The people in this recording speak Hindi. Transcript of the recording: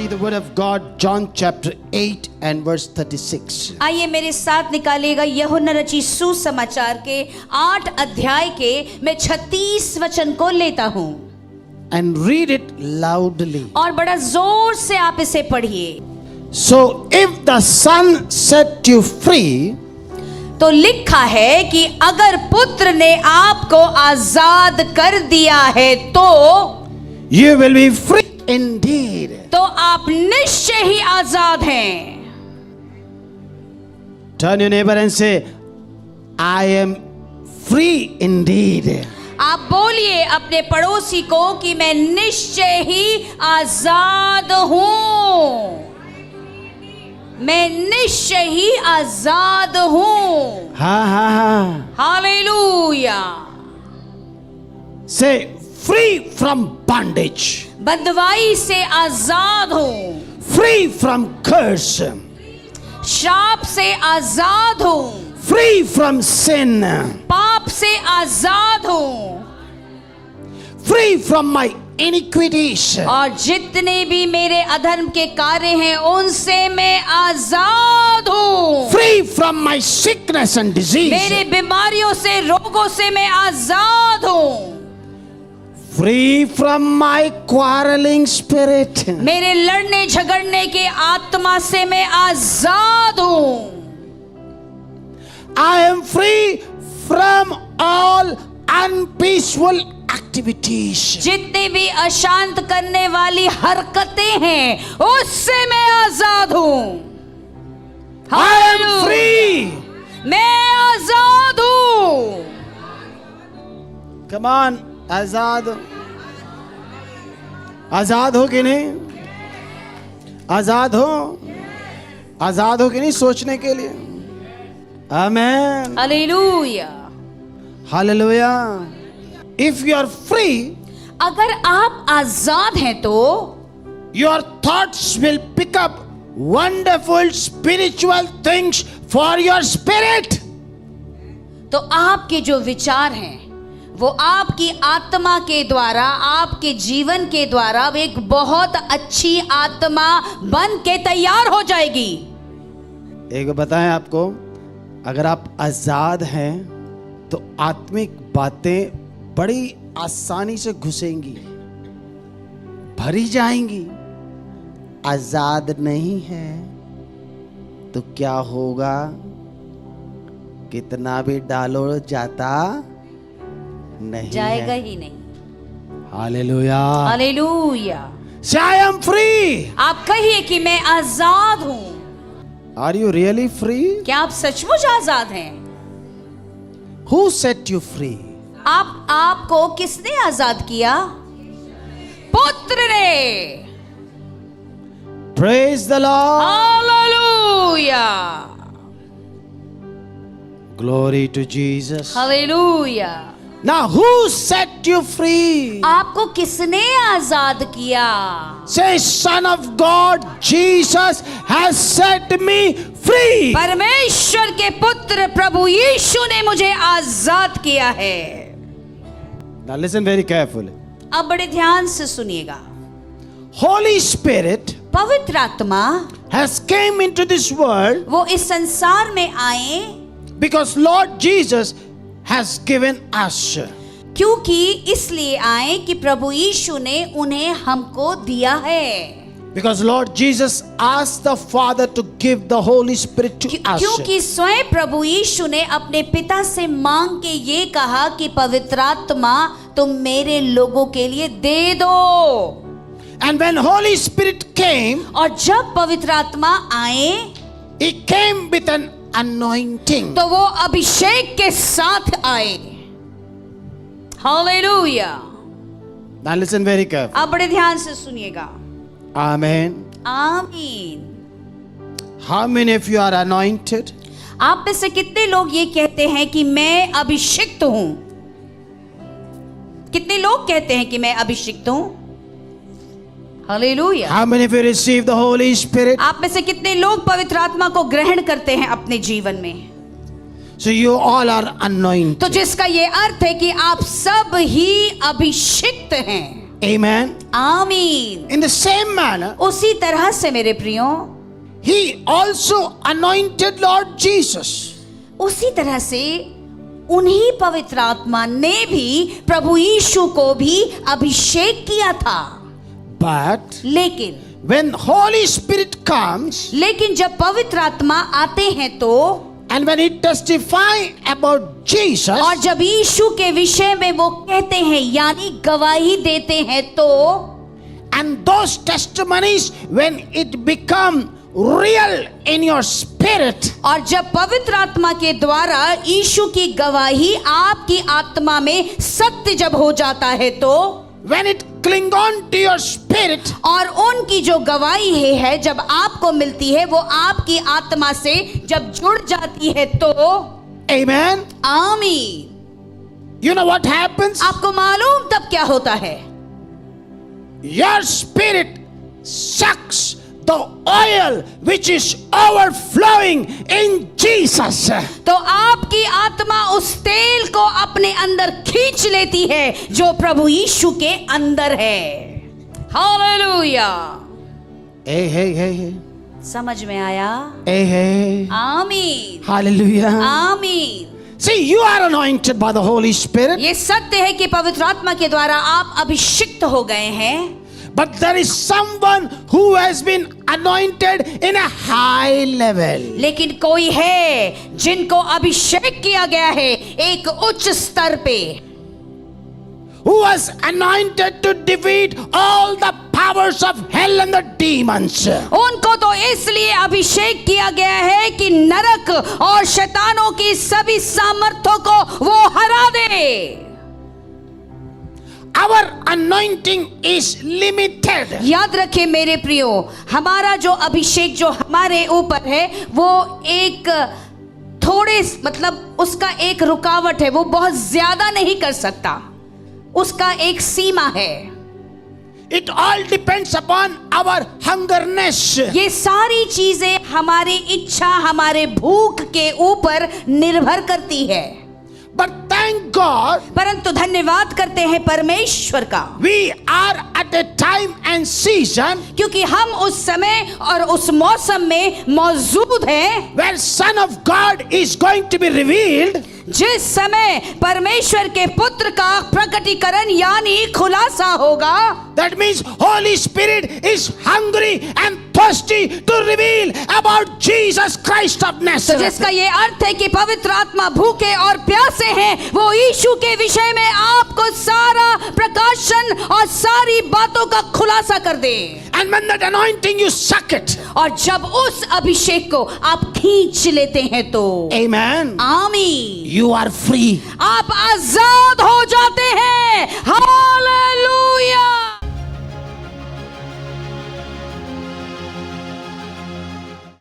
see the word of God, John chapter 8 and verse 36. आइए मेरे साथ निकालिएगा यूहन्ना रचित सुसमाचार के 8 अध्याय के मैं 36 वचन को लेता हूँ And read it loudly. और बड़ा जोर से आप इसे पढ़िए। So if the Son set you free, तो लिखा है कि अगर पुत्र ने आपको आजाद कर दिया है तो you will be free indeed. तो आप निश्चय ही आजाद हैं। Turn your neighbor and say, I am free indeed. आप बोलिए अपने पड़ोसी को कि मैं निश्चय ही आजाद हूं, मैं निश्चय ही आजाद हूं। Ha. Hallelujah. Say, free from bondage, बंधवाई से आजाद हूं, free from curse, श्राप से आजाद हूं, free from sin, पाप से आजाद हूं, free from my iniquities, और जितने भी मेरे अधर्म के कार्य हैं उनसे मैं आजाद हूं। free from my sickness and disease, मेरे बीमारियों से रोगों से मैं आजाद हूं। free from my quarreling spirit, मेरे लड़ने झगड़ने के आत्मा से मैं आजाद हूं। I am free from all unpeaceful activities. जितनी भी अशांत करने वाली हरकतें हैं उससे मैं आजाद हूं। I am free. मैं आजाद हूं। Come on, आजाद आजाद हो कि नहीं? आजाद हो कि नहीं सोचने के लिए? Amen, hallelujah. Hallelujah. If you are free, अगर आप आजाद हैं तो your thoughts will pick up wonderful spiritual things for your spirit. तो आपके जो विचार हैं वो आपकी आत्मा के द्वारा, आपके जीवन के द्वारा एक बहुत अच्छी आत्मा बन के तैयार हो जाएगी। एक बताएं आपको, अगर आप आजाद हैं तो आत्मिक बातें बड़ी आसानी से घुसेंगी, भरी जाएंगी। आजाद नहीं है तो क्या होगा? कितना भी डालो जाता नहीं जाएगा है। ही नहीं। Hallelujah. Hallelujah. Say, I am free. आप कहिए कि मैं आजाद हूं। Are you really free? क्या आप सचमुच आजाद हैं? Who set you free? आपको किसने आजाद किया? पुत्र ने। Praise the Lord. Hallelujah. Glory to Jesus. Hallelujah. Now who set you free? आपको किसने आजाद किया? Say, Son of God, Jesus has set me free. परमेश्वर के पुत्र प्रभु यीशु ने मुझे आजाद किया है। Now listen very carefully. अब बड़े ध्यान से सुनिएगा। Holy Spirit पवित्र आत्मा has came into this world वो इस संसार में आए because Lord Jesus has given us. क्योंकि इसलिए आए कि प्रभु यीशु ने उन्हें हमको दिया है। Because Lord Jesus asked the Father to give the Holy Spirit to us. क्योंकि स्वयं प्रभु यीशु ने अपने पिता से मांग के ये कहा कि पवित्र आत्मा तुम मेरे लोगों के लिए दे दो। And when Holy Spirit came, और जब पवित्र आत्मा आए He came with an anointing. तो वो अभिषेक के साथ आए। Hallelujah. Now listen very carefully. अब बड़े ध्यान से सुनिएगा। Amen. आमीन। How many of you are anointed? आप में से कितने लोग ये कहते हैं कि मैं अभिषिक्त हूं? कितने लोग कहते हैं कि मैं अभिषिक्त हूं? Hallelujah. How many of you receive the Holy Spirit? आप में से कितने लोग पवित्र आत्मा को ग्रहण करते हैं अपने जीवन में? So you all are anointed. तो जिसका ये अर्थ है कि आप सब ही अभिषिक्त हैं। Amen. आमीन। In the same manner, उसी तरह से मेरे प्रियो, he also anointed Lord Jesus. उसी तरह से उन्हीं पवित्र आत्मा ने भी प्रभु यीशु को भी अभिषेक किया था। But लेकिन when Holy Spirit comes लेकिन जब पवित्र आत्मा आते हैं तो, and when he testify about Jesus, और जब यीशु के विषय में वो कहते हैं यानी गवाही देते हैं तो, and those testimonies when it become real in your spirit, और जब पवित्र आत्मा के द्वारा यीशु की गवाही आपकी आत्मा में सत्य जब हो जाता है तो, when it cling on to your spirit, और उनकी जो गवाही है जब आपको मिलती है वो आपकी आत्मा से जब जुड़ जाती है तो, amen, आमीन। you know what happens? आपको मालूम तब क्या होता है? Your spirit sucks the oil which is overflowing in Jesus. तो आपकी आत्मा उस तेल को अपने अंदर खींच लेती है जो प्रभु यीशु के अंदर है। हालेलुया। Hey. समझ में आया? Hey. आमीन। Hallelujah. आमीन। See, you are anointed by the Holy Spirit. ये सत्य है कि पवित्र आत्मा के द्वारा आप अभिषिक्त हो गए हैं, But there is someone who has been anointed in a high level. लेकिन कोई है जिनको अभिषेक किया गया है एक उच्च स्तर पे, Who was anointed to defeat all the powers of hell and the demons. उनको तो इसलिए अभिषेक किया गया है कि नरक और शैतानों की सभी सामर्थ्यों को वो हरा दे। Our anointing is limited. याद रखें मेरे प्रियो, हमारा जो अभिषेक जो हमारे ऊपर है वो एक थोड़े मतलब उसका एक रुकावट है, वो बहुत ज्यादा नहीं कर सकता, उसका एक सीमा है। It all depends upon our hungerness. ये सारी चीजें हमारी इच्छा, हमारे भूख के ऊपर निर्भर करती है। But thank God, परंतु धन्यवाद करते हैं परमेश्वर का, we are at a time and season क्योंकि हम उस समय और उस मौसम में मौजूद हैं where Son of God is going to be revealed. जिस समय परमेश्वर के पुत्र का प्रकटीकरण यानी खुलासा होगा। That means Holy Spirit is hungry and thirsty to reveal about Jesus Christ of तो Nazareth. जिसका ये अर्थ है कि पवित्र आत्मा भूखे और प्यासे हैं, वो यीशु के विषय में आपको सारा प्रकाशन और सारी बातों का खुलासा कर दे। And when that anointing you suck it. और जब उस अभिषेक को आप खींच लेते हैं तो, Amen. आमीन, You are free. आप आजाद हो जाते हैं।